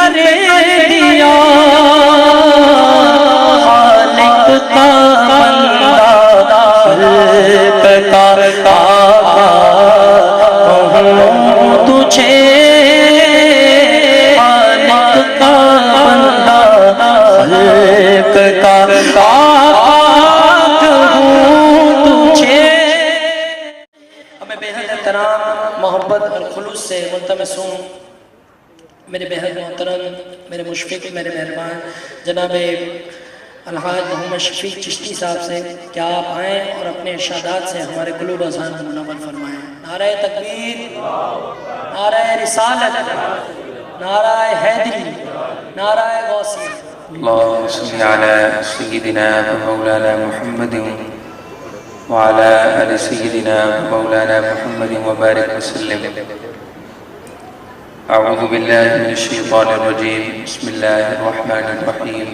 کر دیا خالق کا بندہ خلق کا آقا ہوں تجھے خالق کا بندہ خلق کا آقا ہوں تجھے۔ بے حد احترام محبت اور خلوص سے ملتمس ہوں میرے بے حد محترم میرے مشفق میرے مہربان جناب الحاج محمد شفیق چشتی صاحب سے کہ آپ آئیں اور اپنے ارشادات سے ہمارے قلوب و اذہان کو منور فرمائیں۔ نعرہ تکبیر، نعرہ رسالت، نعرہ حیدری، نعرہ غوثی۔ اللهم صل على سيدنا ومولانا محمد وعلى آل سيدنا ومولانا محمد وبارك وسلم۔ أعوذ بالله من الشيطان الرجيم، بسم الله الرحمن الرحيم،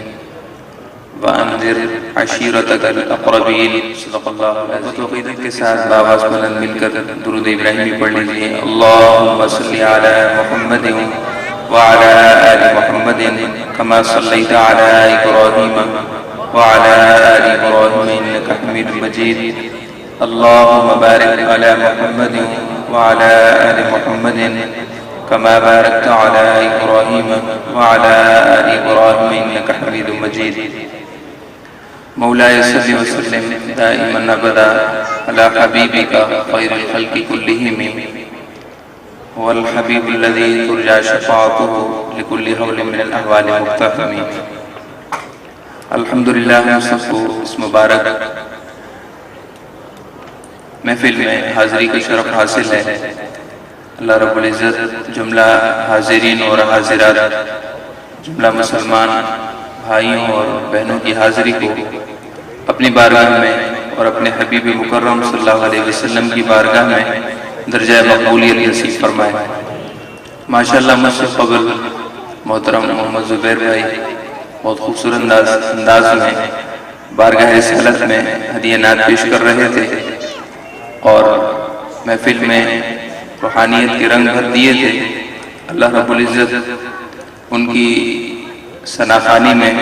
وأنذر عشيرتك الأقربين۔ صدق اللہ العظیم۔ عقیدت کے ساتھ باواز بلند مل کر درود ابراہیمی پڑھ لیجئے۔ اللهم صل على محمد وعلى آل محمد كما صليت على إبراهيم وعلى آل إبراهيم إنك حميد مجيد۔ اللهم بارك على محمد وعلى آل محمد كما باركت على إبراهيم وعلى آل إبراهيم إنك حميد مجيد۔ مولاي صل وسلم دائما أبدا على حبيبك خير الخلق كلهم، هو الحبيب الذي ترجى شفاعته لكل هول من الأهوال مقتحم۔ الحمدللہ ہم سب کو اس مبارک محفل میں حاضری کا شرف حاصل ہے۔ اللہ رب العزت جملہ حاضرین اور حاضرات، جملہ مسلمان بھائیوں اور بہنوں کی حاضری کو اپنی بارگاہ میں اور اپنے حبیب مکرم صلی اللہ علیہ وسلم کی بارگاہ میں درجہ مقبولیت نصیب فرمائے۔ ماشاءاللہ مجھ سے قبل محترم محمد زبیر بھائی بہت خوبصورت انداز میں بارگاہ رسالت میں ہدیہ نعت پیش کر رہے تھے اور محفل میں روحانیت کے رنگ بھر دیے تھے۔ اللہ رب العزت ان کی ثناخوانی میں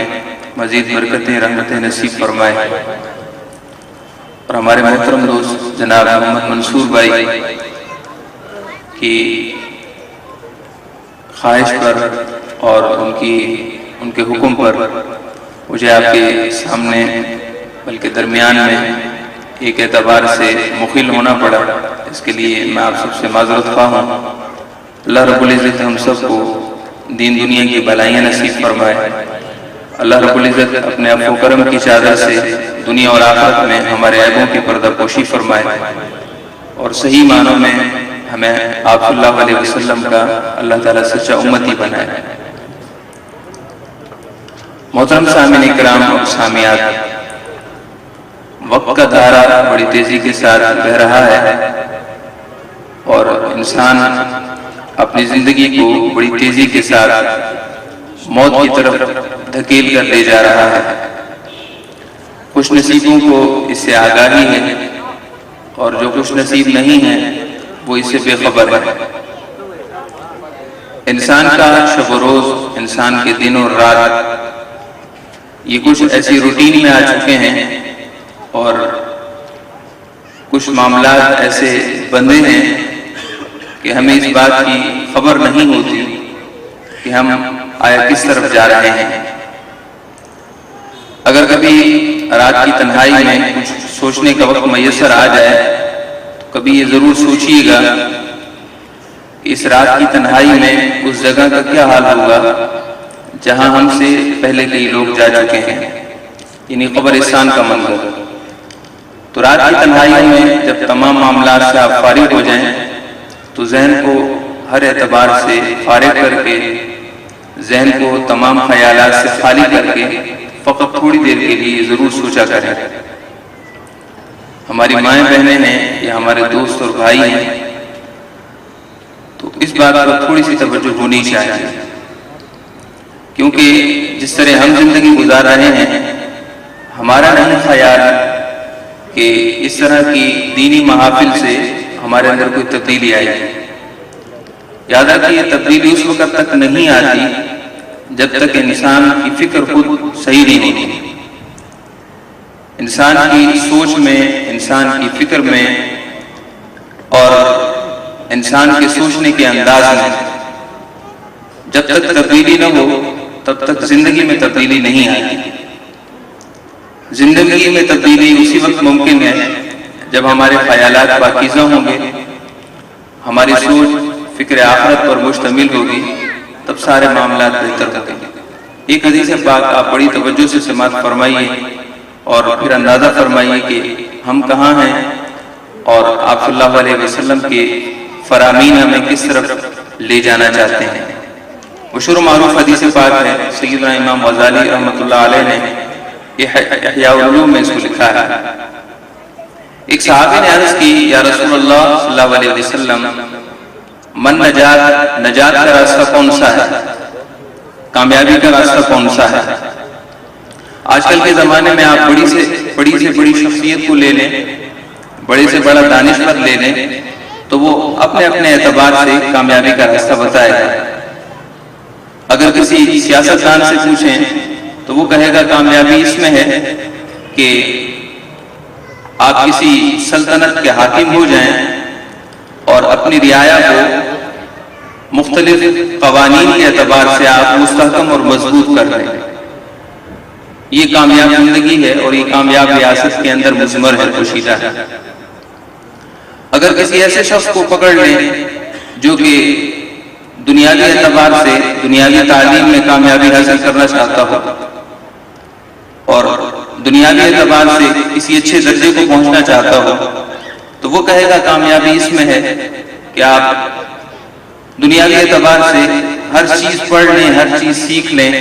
مزید برکتیں رحمتیں نصیب فرمائے۔ اور ہمارے محترم دوست جناب محمد منصور بھائی کی خواہش پر اور ان کے حکم پر مجھے آپ کے سامنے بلکہ درمیان میں ایک اعتبار سے مخل ہونا پڑا، اس کے لیے میں آپ سب سے معذرت خواہ ہوں۔ اللہ رب العزت ہم سب کو دین دنیا کی بھلائیاں نصیب فرمائے۔ اللہ رب العزت اپنے عفو و کرم کی چادر سے دنیا اور آخرت میں ہمارے عیبوں کی پردہ پوشی فرمائے اور صحیح معنوں میں ہمیں آپ صلی اللہ علیہ وسلم کا اللہ تعالیٰ سچا امتی بنائے۔ محترم سامعین اکرام اور سامعات، وقت کا دھارا بڑی تیزی کے ساتھ بہہ رہا ہے اور انسان اپنی زندگی کو بڑی تیزی کے ساتھ موت کی طرف دھکیل کر لے جا رہا ہے۔ خوش نصیبوں کو اس سے آگاہی ہے اور جو خوش نصیب نہیں ہیں وہ اس سے بے خبر ہے۔ انسان کا شب و روز، انسان کے دن اور رات یہ کچھ ایسی روٹین میں آ چکے ہیں اور کچھ معاملات ایسے بندے ہیں کہ ہمیں اس بات کی خبر نہیں ہوتی کہ ہم آیا کس طرف جا رہے ہیں۔ اگر کبھی رات کی تنہائی میں کچھ سوچنے کا وقت میسر آ جائے تو کبھی یہ ضرور سوچئے گا کہ اس رات کی تنہائی میں اس جگہ کا کیا حال ہوگا جہاں ہم سے پہلے کئی لوگ جا چکے ہیں، یعنی قبرستان کا منظر۔ تو رات کی تنہائی میں جب تمام معاملات سے آپ فارغ ہو جائیں تو ذہن کو ہر اعتبار سے فارغ کر کے، ذہن کو تمام خیالات سے خالی کر کے فقط تھوڑی دیر کے لیے ضرور سوچا کریں۔ ہماری مائیں بہنیں ہیں یا ہمارے دوست اور بھائی ہیں تو اس بات پر تھوڑی سی توجہ ہونی چاہیے، کیونکہ جس طرح ہم زندگی گزار رہے ہیں ہمارا نہیں خیال کہ اس طرح کی دینی محافل سے ہمارے اندر کوئی تبدیلی آئی ہے۔ یاد رکھیے یہ تبدیلی اس وقت تک نہیں آتی جب تک انسان کی فکر خود صحیح نہیں ہوتی، انسان کی سوچ میں، انسان کی فکر میں اور انسان کے سوچنے کے انداز میں جب تک تبدیلی نہ ہو تب تک زندگی میں تبدیلی نہیں آتی۔ زندگی میں تبدیلی اسی وقت ممکن ہے جب ہمارے خیالات پاکیزہ ہوں گے، ہماری سوچ فکر آخرت پر مشتمل ہوگی، تب سارے معاملات بہتر ہوں گے۔ ایک حدیث پاک آپ بڑی توجہ سے سماعت فرمائیے اور پھر اندازہ فرمائیے کہ ہم کہاں ہیں اور آپ صلی اللہ علیہ وسلم کے فرامین ہمیں کس طرف لے جانا چاہتے ہیں۔ مشہور و معروف حدیث پاک ہے، سیدنا امام غزالی رحمۃ اللہ علیہ نے احیاء العلوم میں اس کو لکھا ہے۔ ایک صحابی نے عرض کی، یا رسول اللہ صلی اللہ علیہ وسلم، من نجات کا راستہ کون سا ہے؟ کامیابی کا راستہ کون سا ہے؟ آج کل کے زمانے میں آپ بڑی سے بڑی شخصیت کو لے لیں، بڑے سے بڑا دانشور لے لیں تو وہ اپنے اپنے اعتبار سے کامیابی کا راستہ بتائے گا۔ اگر کسی سیاستدان سے پوچھیں تو وہ کہے گا کامیابی اس میں ہے کہ آپ کسی سلطنت کے حاکم ہو جائیں اور اپنی رعایا کو مختلف قوانین کے اعتبار سے آپ مستحکم اور مضبوط کر رہے ہیں۔ یہ کامیاب زندگی ہے اور یہ کامیاب ریاست کے اندر مضمر ہے، پوشیدہ ہے۔ اگر کسی ایسے شخص کو پکڑ لیں جو کہ دنیاوی اعتبار سے دنیاوی تعلیم میں کامیابی حاصل کرنا چاہتا ہو اور دنیاوی اعتبار سے کسی اچھے درجے کو پہنچنا چاہتا ہو تو وہ کہے گا کامیابی اس میں ہے کہ آپ دنیاوی اعتبار سے ہر چیز پڑھ لیں، ہر چیز سیکھ لیں،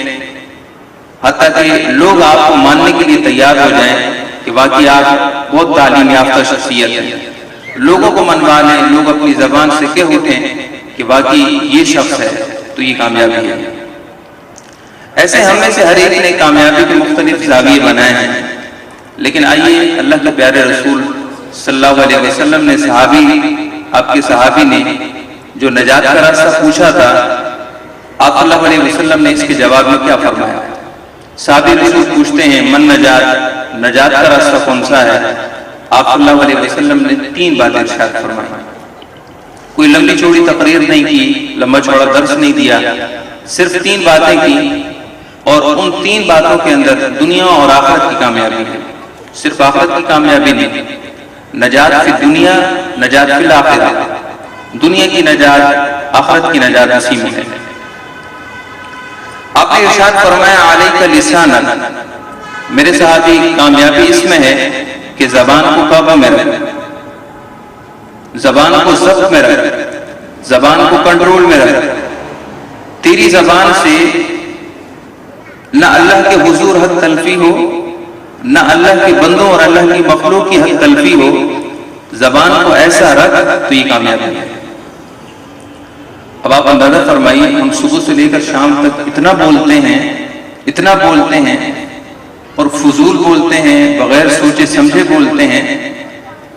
حتیٰ کہ لوگ آپ کو ماننے کے لیے تیار ہو جائیں کہ واقعی آپ بہت تعلیم یافتہ شخصیت ہیں، لوگوں کو منوا لیں، لوگ اپنی زبان سے کہہ اٹھیں کہ واقعی یہ شخص ہے، تو یہ کامیابی ہے۔ ایسے ہم میں سے ہر ایک نے کامیابی کے مختلف زاویے بنائے ہیں، لیکن آئیے اللہ کے پیارے رسول صلی اللہ علیہ وسلم نے آپ کے صحابی نے جو نجات کا راستہ پوچھا تھا، آپ صلی اللہ علیہ وسلم نے اس کے جواب میں کیا فرمایا؟ صحابی رسول پوچھتے ہیں من نجات کا راستہ کون سا ہے؟ آپ صلی اللہ علیہ وسلم نے 3 باتیں ارشاد فرمائی۔ کوئی لمبی چوڑی تقریر نہیں کی، لمبا چوڑا درس نہیں دیا، صرف 3 باتیں کی اور ان 3 باتوں کے اندر دنیا اور آخرت کی کامیابی ہے۔ صرف آخرت کی کامیابی نہیں، نجات فی دنیا، نجات فی الآخرہ، دنیا کی نجات، آخرت کی نجات اسی میں ہے۔ آپ نے ارشاد فرمایا علیک لسانا، میرے صحابی کامیابی اس میں ہے کہ زبان کو قابو میں رکھ، زبان کو ضبط میں رکھ، زبان کو کنٹرول میں رکھ۔ تیری زبان سے نہ اللہ کے حضور حق تلفی ہو، نہ اللہ کے بندوں اور اللہ کی مخلوق کی حق تلفی ہو، زبان کو ایسا رکھ تو یہ کامیابی ہے۔ اب آپ اندازہ فرمائیے، ہم صبح سے لے کر شام تک اتنا بولتے ہیں اور فضول بولتے ہیں، بغیر سوچے سمجھے بولتے ہیں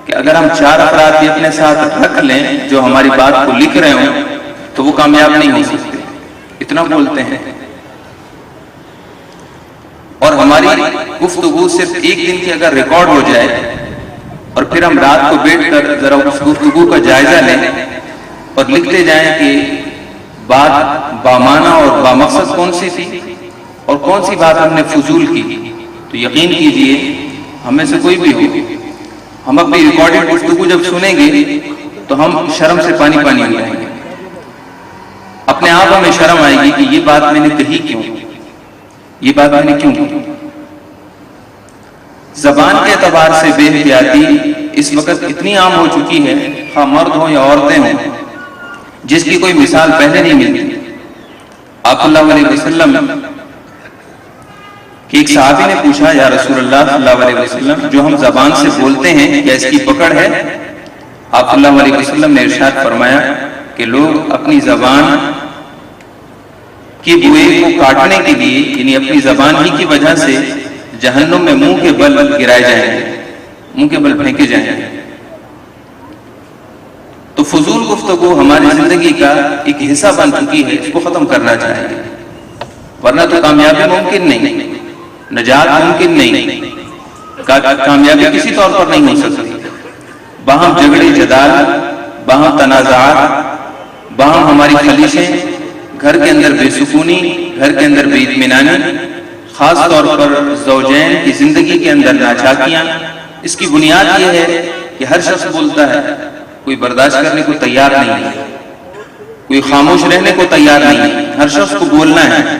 کہ اگر ہم 4 افراد بھی اپنے ساتھ رکھ لیں جو ہماری بات کو لکھ رہے ہوں تو وہ کامیاب نہیں ہو سکتے، اتنا بولتے ہیں۔ اور ہماری گفتگو صرف ایک دن کی اگر ریکارڈ ہو جائے اور پھر ہم رات کو بیٹھ کر ذرا اس گفتگو کا جائزہ لیں اور لکھتے جائیں کہ بات بامعنی اور بامقصد کون سی تھی اور کون سی بات ہم نے فضول کی، تو یقین کیجئے ہمیں سے کوئی بھی ہو، ہم اپنی ریکارڈنگ گفتگو جب سنیں گے تو ہم شرم سے پانی ہو جائیں گے، اپنے آپ ہمیں شرم آئے گی کہ یہ بات میں نے کہی کیوں، یہ بات میں نے کیوں کی۔ زبان کے اعتبار سے بے احتیاطی اس وقت اتنی عام ہو چکی ہے، خواہ مرد ہوں یا عورتیں ہوں، جس کی کوئی مثال پہلے نہیں ملتی۔ آپ صلی اللہ علیہ وسلم کہ ایک صحابی نے پوچھا یا رسول اللہ صلی اللہ علیہ وسلم، جو ہم زبان سے بولتے ہیں کیا اس کی پکڑ ہے؟ آپ صلی اللہ علیہ وسلم نے ارشاد فرمایا کہ لوگ اپنی زبان کی بوئے کو کاٹنے کے لیے، یعنی اپنی زبان ہی کی وجہ سے جہنم میں منہ کے بل گرائے جائیں گے، منہ کے بل پھینکے جائیں گے۔ تو فضول گفتگو ہماری زندگی کا ایک حصہ بن چکی ہے، اس کو ختم کرنا چاہیے۔ ورنہ تو کامیابی ممکن نہیں، نجات ممکن نہیں، کامیابی کسی طور پر نہیں ہو سکتی۔ باہم جھگڑے جدال، باہم تنازعات، باہم ہماری خلیشیں، گھر کے اندر بے سکونی، گھر کے اندر بے اطمینانی، خاص طور پر زوجین کی زندگی کے اندر ناچاکیاں، اس کی بنیاد یہ ہے کہ ہر شخص بولتا ہے، کوئی برداشت کرنے کو تیار نہیں ہے، کوئی خاموش رہنے کو تیار نہیں ہے، ہر شخص کو بولنا ہے،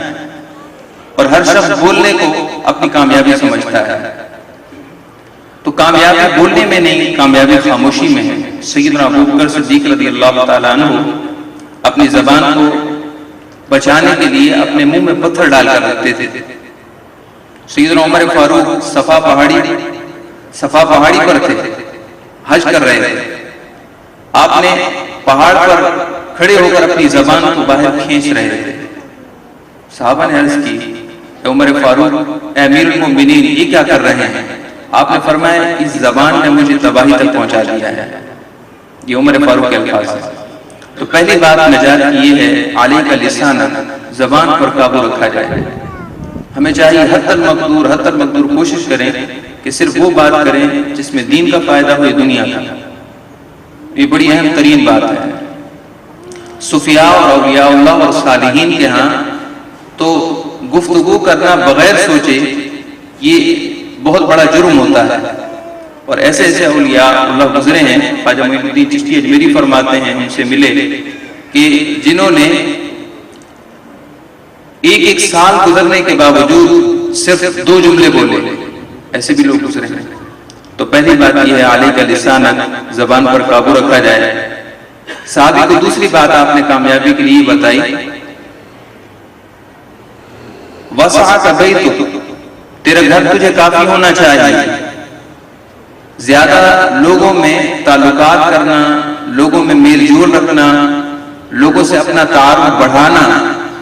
اور ہر شخص بولنے کو اپنی کامیابی سمجھتا ہے۔ تو کامیابی بولنے میں نہیں، کامیابی خاموشی میں ہے۔ سیدنا ابوبکر صدیق رضی اللہ تعالیٰ عنہ اپنی زبان کو بچانے کے لیے اپنے منہ میں پتھر ڈال کر رکھتے تھے۔ سیدنا عمر فاروق صفا پہاڑی پر تھے، حج کر رہے تھے، آپ نے پہاڑ پر کھڑے ہو کر اپنی زبان کو باہر کھینچ رہے تھے۔ صحابہ نے عرض کی، اے عمر فاروق، اے امیر المومنین، یہ کیا کر رہے ہیں؟ آپ نے فرمایا، اس زبان نے مجھے تباہی تک پہنچا دیا ہے۔ یہ عمر فاروق کے الفاظ ہیں۔ تو پہلی بات نجات کی یہ ہے، علیک لسان، زبان پر قابو رکھا جائے۔ ہمیں چاہیے حتی المقدور کوشش کریں کہ صرف وہ بات کریں جس میں دین کا فائدہ ہو، دنیا کا۔ یہ بڑی اہم ترین بات ہے۔ صفیاء اور اولیاء اللہ اور صالحین کے ہاں تو گفتگو کرنا بغیر سوچے یہ بہت بڑا جرم ہوتا ہے، اور ایسے ایسے اولیاء اللہ گزرے ہیں، خواجہ معین الدین چشتی اجمیری فرماتے ہیں، ان سے ملے کہ جنہوں نے ایک سال گزرنے کے باوجود صرف 2 جملے بولے، ایسے بھی لوگ گزرے ہیں۔ تو پہلی بات یہ ہے، علیک لسان، زبان پر قابو رکھا جائے۔ صحابی کو دوسری بات آپ نے کامیابی کے لیے بتائی، وسعک بیتک، تیرا گھر تجھے کافی ہونا چاہیے۔ زیادہ لوگوں میں تعلقات کرنا، لوگوں میں میل جول رکھنا، لوگوں سے اپنا تعارف بڑھانا،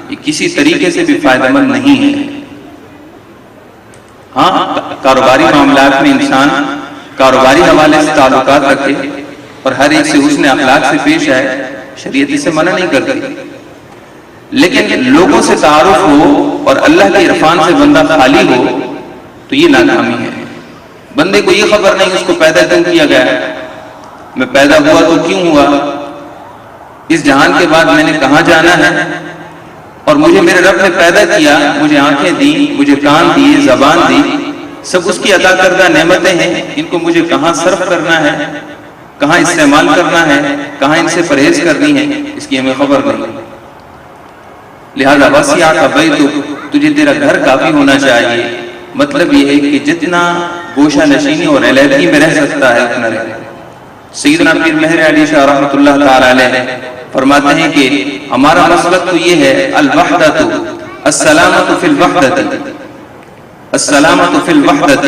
یہ کسی طریقے سے بھی فائدہ مند نہیں ہے۔ ہاں، کاروباری معاملات میں انسان کاروباری حوالے سے تعلقات رکھے اور ہر ایک سے حسن اخلاق سے پیش آئے، شریعت اسے منع نہیں کرتی، لیکن لوگوں سے تعارف ہو اور اللہ کے عرفان سے بندہ خالی ہو تو یہ ناکامی ہے۔ بندے کو یہ خبر نہیں اس کو پیدا کیوں کیا گیا، میں پیدا ہوا تو کیوں ہوا، اس جہان کے بعد میں نے کہاں جانا ہے، اور مجھے میرے رب نے پیدا کیا، مجھے آنکھیں دی، مجھے کان دیے، زبان دی، سب اس کی عطا کردہ نعمتیں ہیں، ان کو مجھے کہاں صرف کرنا ہے، کہاں استعمال کرنا ہے، کہاں ان سے پرہیز کرنی ہے، اس کی ہمیں خبر نہیں۔ لہذا وسعک بیتک، تجھے تیرا گھر کافی ہونا چاہیے۔ مطلب یہ ہے کہ جتنا گوشہ نشینی اور علیحدگی میں رہ سکتا ہے اتنا رہے۔ سیدنا پیر مہر علی شاہ رحمۃ اللہ تعالی علیہ فرماتے ہیں کہ ہمارا مسلک تو یہ ہے، الوحدۃ، السلامۃ فی الوحدۃ، السلامۃ فی الوحدۃ،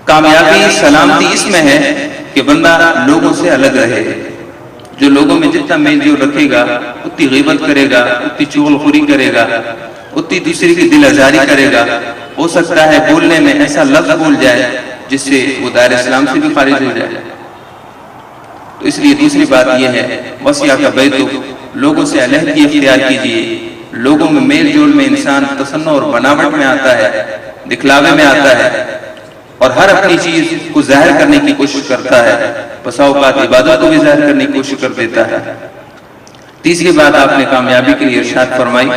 کامیابی سلامتی اس میں ہے کہ بندہ لوگوں سے الگ رہے۔ جو لوگوں میں جتنا میل جول رکھے گا، اتنی غیبت کرے گا، اتنی چغل خوری کرے گا، اتنی دوسری کی دل آزاری کرے گا، ہو سکتا ہے بولنے میں ایسا لفظ بول جائے جس سے وہ دائرہ اسلام سے بھی خارج ہو جائے۔ تو اس لیے دوسری بات یہ ہے، وسعک بیتک، لوگوں سے علیحدگی اختیار کیجیے۔ لوگوں میں میل جول میں انسان تصنع اور بناوٹ میں آتا ہے، دکھلاوے میں آتا ہے، اور ہر اپنی چیز کو ظاہر کرنے کی کوشش کرتا ہے، بسا اوقات عبادت کو بھی ظاہر کرنے کی کوشش کر دیتا ہے۔ تیسری بات آپ نے کامیابی کے لیے ارشاد فرمائی،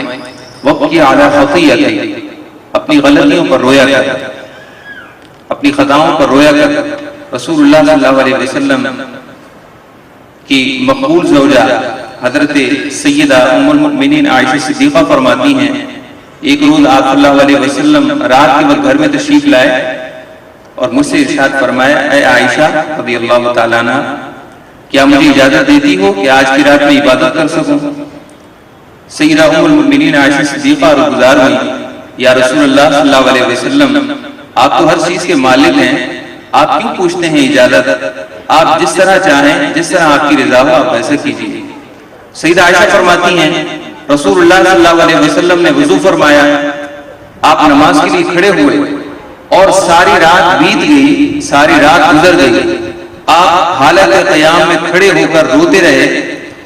وَابْكِ عَلَىٰ خَطِيئَتِكَ، اپنی غلطیوں پر رویا کر، اپنی خطاؤں پر رویا کر۔ رسول اللہ صلی اللہ علیہ وسلم کی مقبول زوجہ حضرت سیدہ ام المؤمنین عائشہ صدیقہ فرماتی ہیں، ایک روز آپ صلی اللہ علیہ وسلم رات کے وقت گھر میں تشریف لائے اور مجھ سے ارشاد فرمایا، اے عائشہ رضی اللہ تعالیٰ عنہ، کیا مجھے اجازت دیتی ہو کہ آج کی رات میں عبادت کر سکوں؟ سیدہ ام المؤمنین عائشہ صدیقہ گزار ہوئی، یا رسول اللہ صلی اللہ علیہ وسلم، آپ تو ہر چیز کے مالک ہیں، آپ کیوں پوچھتے ہیں اجازت؟ آپ جس طرح چاہیں، جس طرح آپ کی رضا ہو آپ ایسا کیجیے۔ سیدہ عائشہ فرماتی ہیں، رسول اللہ صلی اللہ علیہ وسلم نے وضو فرمایا، آپ نماز کے لیے کھڑے ہوئے اور ساری رات بیت گئی، ساری رات گزر گئی، آپ حالت قیام میں کھڑے ہو کر روتے رہے،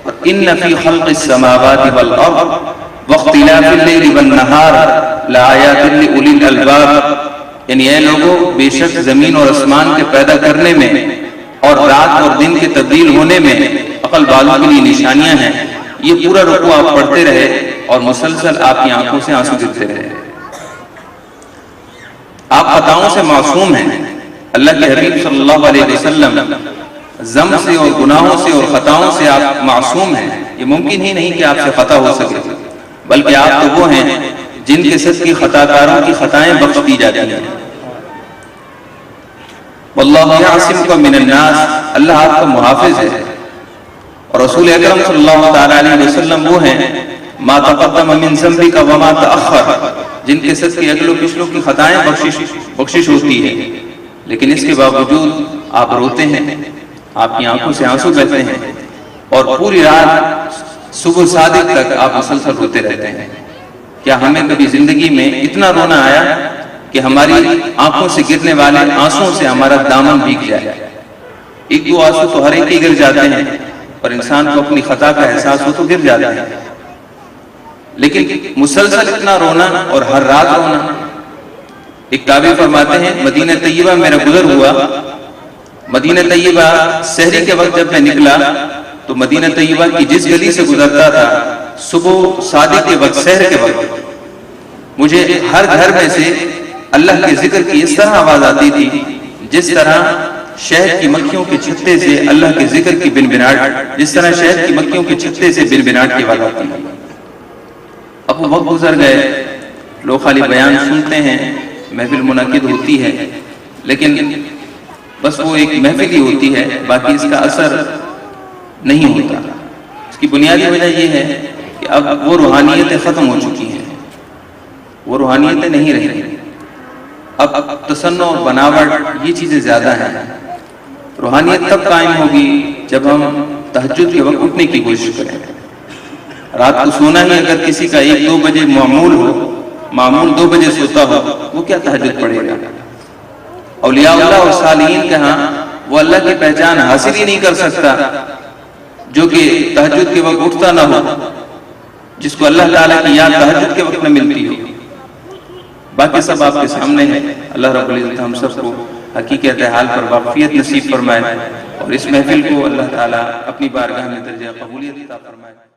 اور ان فی خلق السماوات والارض واختلاف اللیل والنہار لآیات لأولی الالباب، یعنی اے لوگوں بے شک زمین اور آسمان کے پیدا کرنے میں اور رات اور دن کے تبدیل ہونے میں عقل والوں کے لیے نشانیاں ہیں۔ یہ پورا رکوع آپ پڑھتے رہے اور مسلسل آپ کی آنکھوں سے آنسو گرتے رہے۔ آپ خطاؤں سے معصوم ہیں، اللہ کے حبیب صلی اللہ علیہ وسلم ذنب سے اور گناہوں سے اور خطاؤں سے آپ معصوم ہیں۔ یہ ممکن ہی نہیں کہ آپ سے خطا ہو سکے، بلکہ آپ تو وہ ہیں جن کے صدقے خطا کاروں کی خطائیں بخش دی جاتی ہیں۔ واللہ یعصمک من الناس، اللہ آپ کا محافظ ہے، اور رسول اکرم صلی اللہ تعالی علیہ وسلم وہ ہیں ما تقدم من ذنبک وما تأخر، جن کے صدقے اگلوں پچھلوں کی خطائیں بخشش ہوتی ہے، لیکن اس کے باوجود آپ روتے ہیں، آپ کی آنکھوں سے آنسو بہتے ہیں، اور پوری رات صبح صادق تک آپ مسلسل روتے رہتے ہیں۔ کیا ہمیں کبھی زندگی میں اتنا رونا آیا کہ ہماری آنکھوں سے گرنے والے آنسوں سے ہمارا دامن بھیگ جائے؟ ایک دو آنسو تو ہر ایک کے گر جاتے ہیں، اور انسان کو اپنی خطا کا احساس ہو تو گر جاتا ہے، لیکن مسلسل اتنا رونا اور ہر رات رونا۔ ایک تابعی فرماتے ہیں مدینہ طیبہ میرا گزر ہوا، مدینہ طیبہ سحری کے وقت جب میں نکلا تو مدینہ طیبہ کی جس گلی سے گزرتا تھا صبح صادق کے وقت، سحر کے وقت، مجھے ہر گھر میں سے اللہ کے ذکر کی اس طرح آواز آتی تھی جس طرح شہد کی مکھیوں کے چھتے سے اللہ کے ذکر کی بنبناٹ، جس طرح شہد کی مکھیوں کے چھتے سے بنبناٹ کی آواز آتی ہے۔ اب وہ وقت گزر گئے، لوگ خالی بیان سنتے ہیں، محفل منعقد ہوتی ہے، لیکن بس وہ ایک محفل ہی ہوتی ہے، باقی اس کا اثر نہیں ہوتا۔ اس کی بنیادی وجہ یہ ہے کہ اب وہ روحانیتیں ختم ہو چکی ہیں، وہ روحانیتیں نہیں رہی، اب تصنع اور بناوٹ یہ چیزیں زیادہ ہیں۔ روحانیت تب قائم ہوگی جب ہم تہجد کے وقت اٹھنے کی کوشش کریں۔ رات کو سونا ہی اگر کسی کا 1-2 بجے معمول 2 بجے سوتا ہو، وہ کیا تہجد پڑھے گا؟ اولیاء اللہ اور صالحین کے ہاں وہ اللہ کی پہچان حاصل ہی نہیں کر سکتا جو کہ تہجد کے وقت اٹھتا نہ ہو، جس کو اللہ تعالیٰ کی یاد تہجد کے وقت نہ ملتی ہو۔ باقی سب آپ کے سامنے ہے۔ اللہ رب العزت ہم سب کو حقیقت حال پر واقفیت نصیب فرمائے، اور اس محفل کو اللہ تعالیٰ اپنی بارگاہ میں درجہ قبولیت عطا فرمائے۔